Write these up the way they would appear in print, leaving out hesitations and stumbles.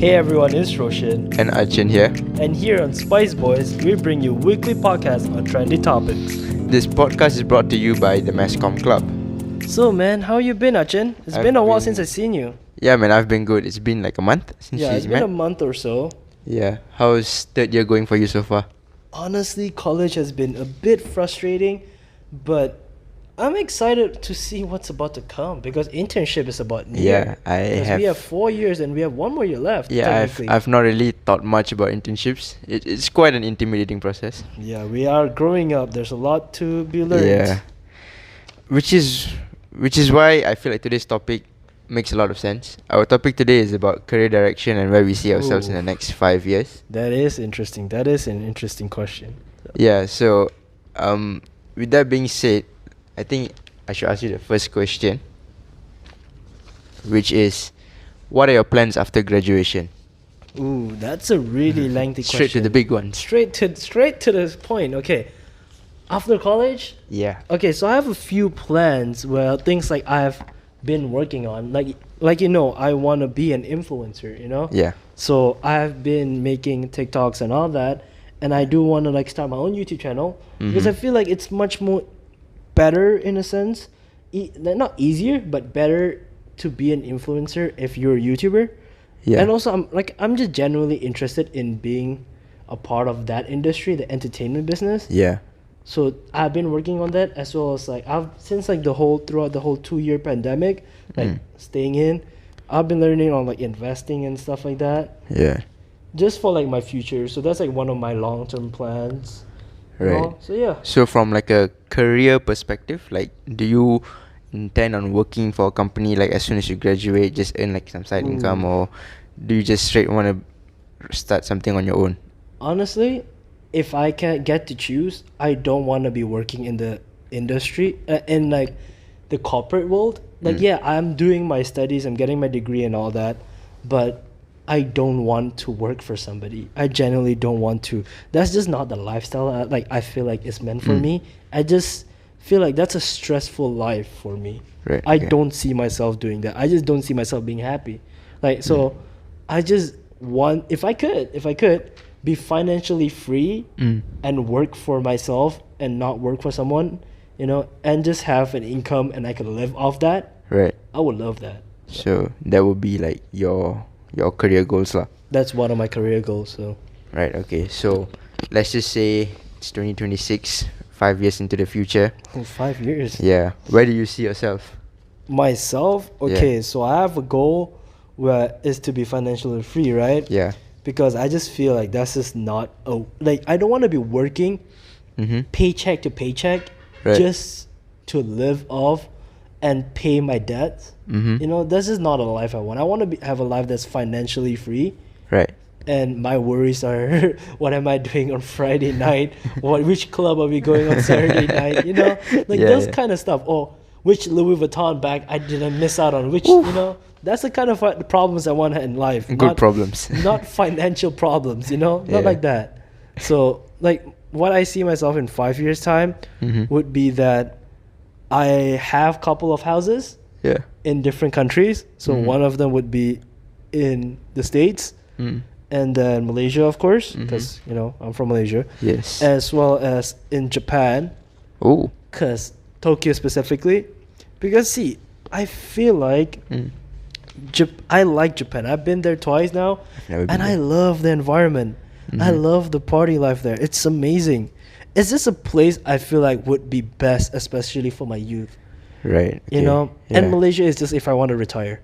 Hey everyone, it's Roshan. And Achin here. And here on SpiceBoys, we bring you weekly podcasts on trendy topics. This podcast is brought to you by the _𝐏𝐿 Club. So man, how you been, Achin? It's been a while since I've seen you. Yeah man, I've been good. It's been like a month since Yeah, we it's met. been a month or so. Yeah. How's third year going for you so far? Honestly, college has been a bit frustrating, but I'm excited to see what's about to come because internship is about near. Yeah, We have 4 years and we have 1 more year left. Yeah, technically. I've not really thought much about internships. It's quite an intimidating process. Yeah, we are growing up. There's a lot to be learned. Yeah. Which is why I feel like today's topic makes a lot of sense. Our topic today is about career direction and where we see ourselves in the next 5 years. That is interesting. That is an interesting question. Yeah, so with that being said, I think I should ask you the first question, which is, what are your plans after graduation? Ooh, that's a really lengthy question. Straight to the big ones. Straight to the point. Okay. After college? Yeah. Okay, so I have a few plans where things like I've been working on. Like you know, I want to be an influencer, you know? Yeah. So I've been making TikToks and all that, and I do want to like start my own YouTube channel because I feel like it's much more better in a sense, not easier but better to be an influencer if you're a YouTuber. Yeah. And also I'm just genuinely interested in being a part of that industry, the entertainment business. Yeah. So I've been working on that, as well as like throughout the whole 2-year pandemic, like staying in, I've been learning on like investing and stuff like that, Yeah. just for like my future. So that's like one of my long-term plans. you Right. know? So yeah. So from like a career perspective, like, do you intend on working for a company like as soon as you graduate, just earn like some side income, or do you just straight want to start something on your own? Honestly, if I can get to choose, I don't want to be working in the industry, in like the corporate world. Like, yeah, I'm doing my studies, I'm getting my degree and all that, but I don't want to work for somebody. I genuinely don't want to. That's just not the lifestyle I feel like it's meant for me. I just feel like that's a stressful life for me. Right. I okay. don't see myself doing that. I just don't see myself being happy. Like, so I just want, if I could be financially free and work for myself and not work for someone, you know, and just have an income and I could live off that, Right. I would love that. So that would be like your career goals lah. That's one of my career goals. So Right. Okay. So let's just say it's 2026, 5 years into the future. 5 years. Yeah. Where do you see yourself? Myself, okay, so I have a goal where is to be financially free, right? Yeah. Because I just feel like that's just not I don't want to be working paycheck to paycheck Right. just to live off and pay my debts. You know, this is not a life I want. I want to have a life that's financially free. Right. And my worries are, what am I doing on Friday night? Which club are we going on Saturday night? You know, like those kind of stuff. Or which Louis Vuitton bag I didn't miss out on? Which, you know, that's the kind of problems I want in life. Good problems. Not financial problems, you know, not like that. So, like, what I see myself in 5 years' time would be that I have a couple of houses in different countries. So one of them would be in the States. And then Malaysia, of course, because, you know, I'm from Malaysia. Yes. As well as in Japan. Oh. Because Tokyo specifically. Because, see, I feel like I like Japan. I've been there twice now. And I love the environment. I love the party life there. It's amazing. It's just a place I feel like would be best, especially for my youth. Right. Okay. You know? Yeah. And Malaysia is just if I want to retire.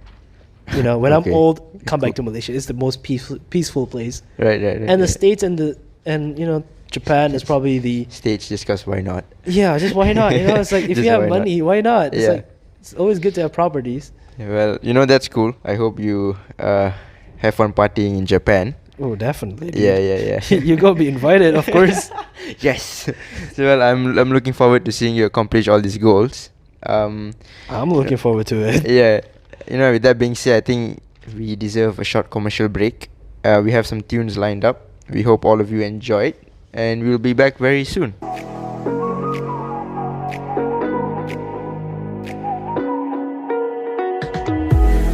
You know, when I'm old, come back to Malaysia. It's the most peaceful place. Right. And the States and you know, Japan is probably the States, just because why not? Yeah, just why not? You know, it's like if you have money, why not? It's Yeah. like it's always good to have properties. Yeah, well, you know, that's cool. I hope you have fun partying in Japan. Oh, definitely. Dude. Yeah. You gotta be invited, of course. Yes. So well, I'm looking forward to seeing you accomplish all these goals. I'm looking forward to it. Yeah. You know, with that being said, I think we deserve a short commercial break. We have some tunes lined up. We hope all of you enjoyed, and we'll be back very soon.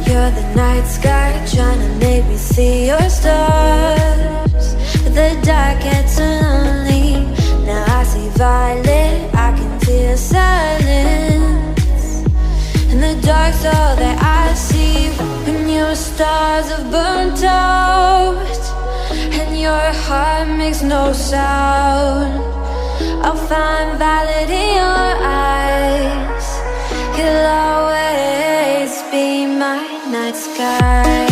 Yeah, under the night sky, trying to make me see your stars. But the dark gets so lonely. Now I see violet, I can feel silence. And the dark's all that I see. When your stars have burnt out and your heart makes no sound, I'll find violet in your eyes. You'll always be my night sky.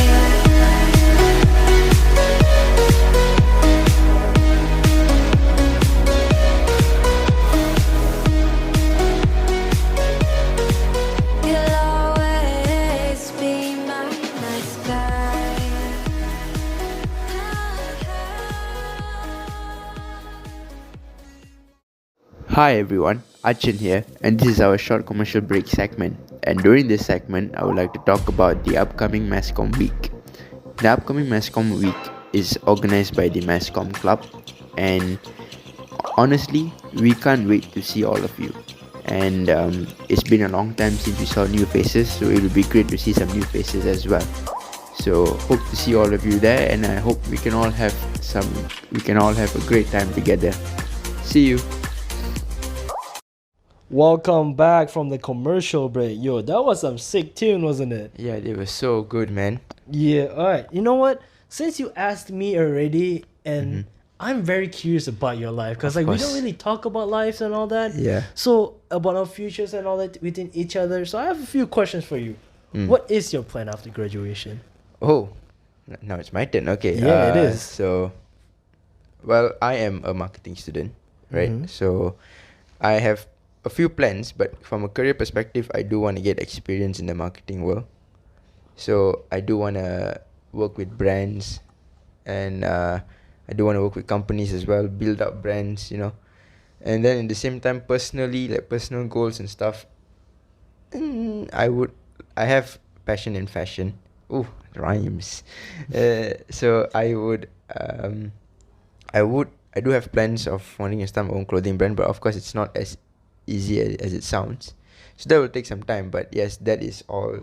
You'll always be my night sky. Hi everyone, Achin here, and this is our short commercial break segment. And during this segment, I would like to talk about the upcoming Masscom week. The upcoming Masscom week is organized by the Masscom Club, and honestly, we can't wait to see all of you. And it's been a long time since we saw new faces, so it will be great to see some new faces as well. So hope to see all of you there, and I hope we can all have a great time together. See you. Welcome back from the commercial break. Yo, that was some sick tune, wasn't it? Yeah, they were so good, man. Yeah, alright. You know what? Since you asked me already, and I'm very curious about your life, because Of we course. don't really talk about lives and all that. Yeah. So about our futures and all that within each other. So I have a few questions for you. What is your plan after graduation? Oh, now it's my turn. Okay. Yeah, it is. So, well, I am a marketing student, right? Mhm. So, I have a few plans, but from a career perspective, I do want to get experience in the marketing world. So, I do want to work with brands, and I do want to work with companies as well, build up brands, And then, at the same time, personally, like personal goals and stuff, I have passion in fashion. Ooh, rhymes. So I do have plans of wanting to start my own clothing brand, but of course it's not as easy as it sounds. So that will take some time, but yes, that is all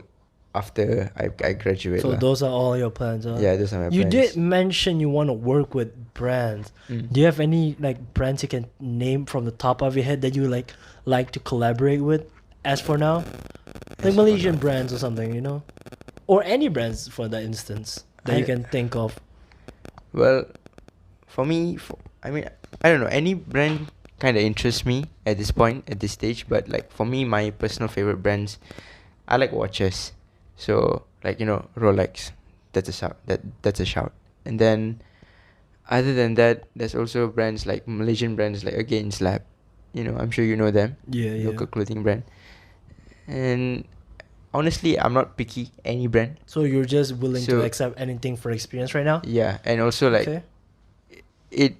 after I graduate. So lah. those are all your plans, huh? Yeah, those are my You plans. did mention you want to work with brands. Mm. Do you have any like brands you can name from the top of your head that you like to collaborate with? As for now, like for Malaysian now. brands or something, or any brands for that instance that you can think of. Well, for me, I don't know, any brand kind of interests me at this stage, but like for me, my personal favorite brands, I like watches. So like, Rolex, that's a shout. And then other than that, there's also brands like Malaysian brands like Again Slab. I'm sure you know them. Yeah, Local clothing brand. And honestly, I'm not picky any brand. So you're just willing to So- accept anything for experience right now? Yeah, and also like Okay.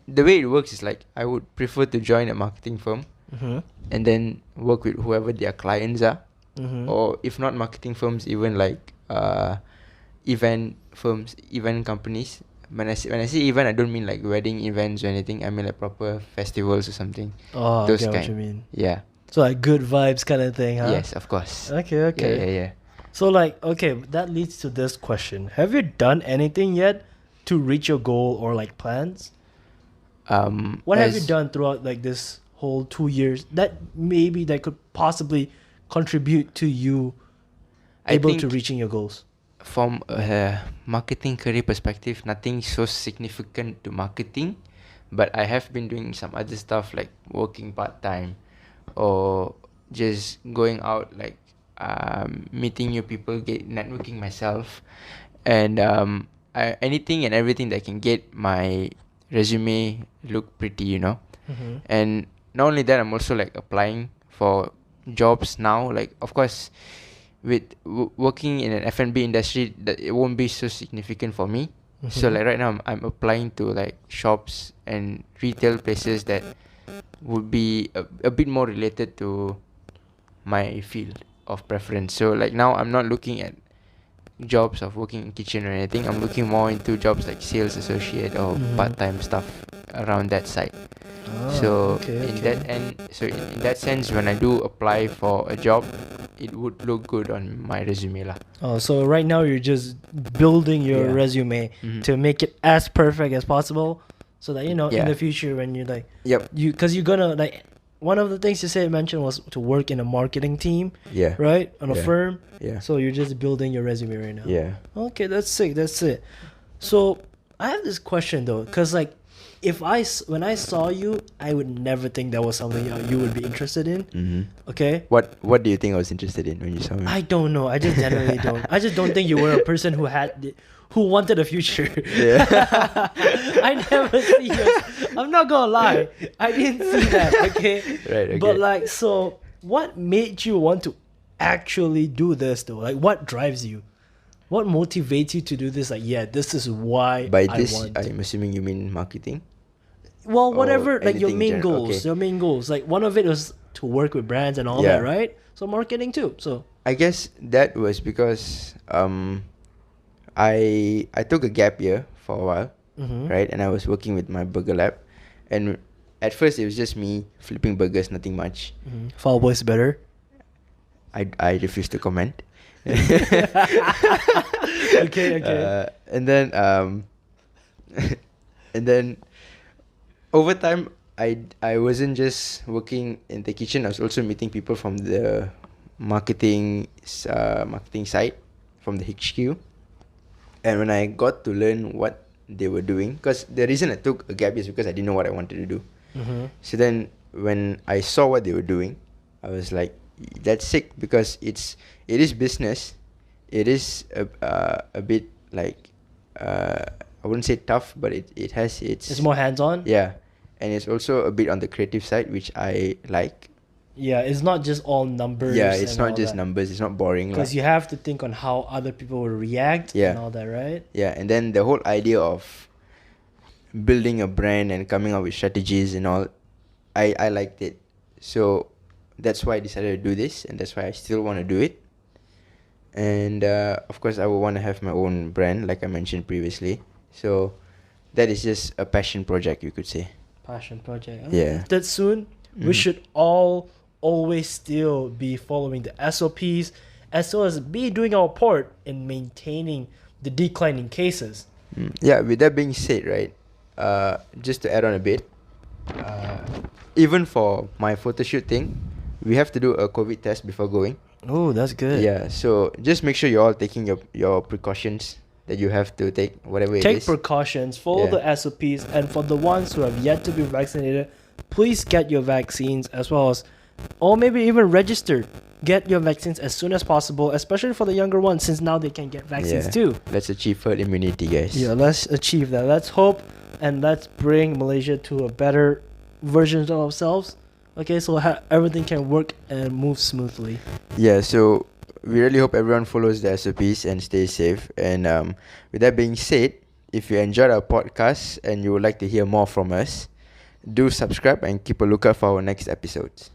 the way it works is like I would prefer to join a marketing firm Mm-hmm. and then work with whoever their clients are, Mm-hmm. or if not marketing firms, even like event firms, event companies. When I say event, I don't mean like wedding events or anything. I mean like proper festivals or something. Oh, I Those get what kind. you mean. Yeah. So like good vibes kind of thing, huh? Yes, of course. Okay, okay. Yeah. So like, okay, that leads to this question. Have you done anything yet to reach your goal or like plans? What have you as- done throughout like this whole 2 years that could possibly contribute to you I able to think reaching your goals? From a marketing career perspective, nothing so significant to marketing, but I have been doing some other stuff like working part-time or just going out, like meeting new people, networking myself, and anything and everything that can get my resume look pretty, Mm-hmm. And not only that, I'm also like applying for jobs now. Like, of course, with working in an F&B industry, that it won't be so significant for me. So Mhm. like right now, I'm applying to like shops and retail places that would be a bit more related to my field of preference. So like now, I'm not looking at jobs of working in kitchen or anything. I'm looking more into jobs like sales associate or Mhm. part-time stuff around that side. Ah, So okay, in okay. that sense, when I do apply for a job, it would look good on my resume lah. Oh, so right now you're just building your Yeah. resume Mhm. to make it as perfect as possible, so that in Yeah. the future when you're like Yep. because you're gonna like one of the things you mentioned was to work in a marketing team, Yeah. right? On a Yeah. firm. Yeah. So you're just building your resume right now. Yeah. Okay, that's sick. That's it. So I have this question though, because like, when I saw you, I would never think that was something you would be interested in. Mm-hmm. Okay. What do you think I was interested in when you saw me? I don't know. I just generally don't. I just don't think you were a person who wanted a future. Yeah. I never see you. I'm not gonna lie. I didn't see that. Okay. Right. Okay. But like, so what made you want to actually do this though? Like, what drives you? What motivates you to do this? Like, yeah, this is why By I this, want. I'm assuming you mean marketing. Well, whatever, or like your anything main general, goals. okay. Your main goals. Like one of it was to work with brands and all Yeah. that, right? So marketing too. So I guess that was because I took a gap year for a while, right? And I was working with my burger lab, and at first it was just me flipping burgers, nothing much. Fall Boys better. I refuse to comment. Okay. And then and then over time I wasn't just working in the kitchen. I was also meeting people from the marketing side, from the HQ. And when I got to learn what they were doing, because the reason I took a gap is because I didn't know what I wanted to do. So then when I saw what they were doing, I was like, that's sick, because it is business. It is a bit like I wouldn't say tough, but it has its. It's more hands-on. Yeah, and it's also a bit on the creative side, which I like. Yeah, it's not just all numbers. Yeah, it's and not all just that. numbers. It's not boring. Because you have to think on how other people will react Yeah. and all that, right? Yeah, and then the whole idea of building a brand and coming up with strategies and all, I liked it. So that's why I decided to do this, and that's why I still want to do it. And of course, I would want to have my own brand, like I mentioned previously. So that is just a passion project, you could say. Passion project. Yeah. That soon, we should all always still be following the SOPs, as well as be doing our part in maintaining the declining cases. Yeah, with that being said, right, just to add on a bit, even for my photo shoot thing, we have to do a COVID test before going. Oh, that's good. Yeah, so just make sure you're all taking your precautions that you have to take, whatever it Take is. precautions, follow Yeah. the SOPs, and for the ones who have yet to be vaccinated, please get your vaccines, as well as, or maybe even register. Get your vaccines as soon as possible, especially for the younger ones, since now they can get vaccines Yeah. too. Let's achieve herd immunity, guys. Yeah, let's achieve that. Let's hope and let's bring Malaysia to a better version of ourselves. Okay, so everything can work and move smoothly. Yeah, so we really hope everyone follows the SOPs and stays safe. And with that being said, if you enjoyed our podcast and you would like to hear more from us, do subscribe and keep a lookout for our next episodes.